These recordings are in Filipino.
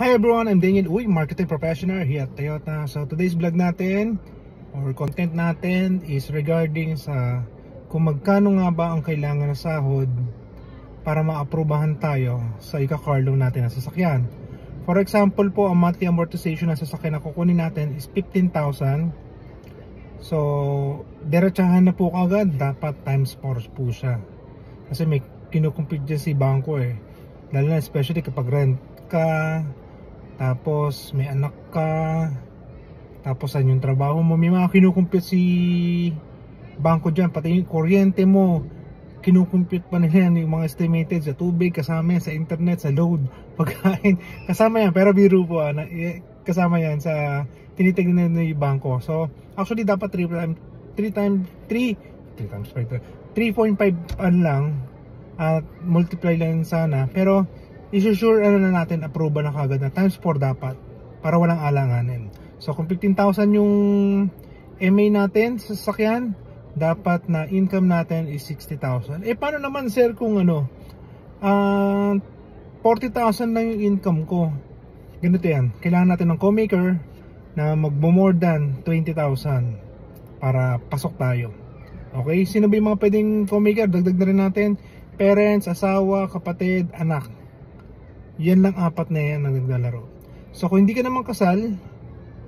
Hi everyone, I'm Daniel Uy, marketing professional here at Toyota. So today's vlog natin or content natin is regarding sa kung magkano nga ba ang kailangan na sahod para maaprubahan tayo sa ika-car loan natin na sasakyan. For example po, ang monthly amortization na sasakyan na kukunin natin is 15,000. So diretsahan na po kagad, dapat times 4 po siya. Kasi may kinukumpit dyan si bangko lalo na especially kapag rent ka, tapos may anak ka, tapos saan yung trabaho mo, may mga kinukumpit si bangko dyan, pati yung kuryente mo kinukumpit pa nila yan, yung mga estimated sa tubig, kasama yan sa internet, sa load, pagkain, kasama yan. Pero biro po, kasama yan sa tinitignan ng bangko. So actually dapat 3.5 lang at multiply lang sana, pero isusure na natin, approve na kagad na times 4 dapat para walang alanganin. So kung 15,000 yung MA natin sa sasakyan, dapat na income natin is 60,000. Paano naman sir kung 40,000 lang yung income ko? Ganito yan, kailangan natin ng co-maker na magbo-more than 20,000 para pasok tayo. Okay, sino ba yung mga pwedeng co-maker? Dagdag na rin natin, parents, asawa, kapatid, anak. Yan lang, apat na yan ang naglalaro. So kung hindi ka naman kasal,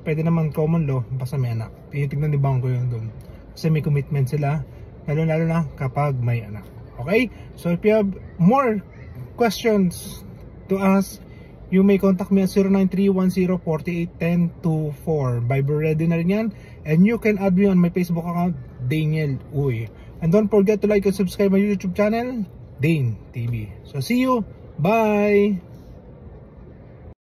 pwede naman common law, basta may anak. Tinitignan ni bangko yun doon, kasi may commitment sila, lalo na kapag may anak. Okay, so if you have more questions to ask, you may contact me at 093104810224. Viber ready na rin yan, and you can add me on my Facebook account, Daniel Uy. And don't forget to like and subscribe my YouTube channel, Dane TV. So see you, bye!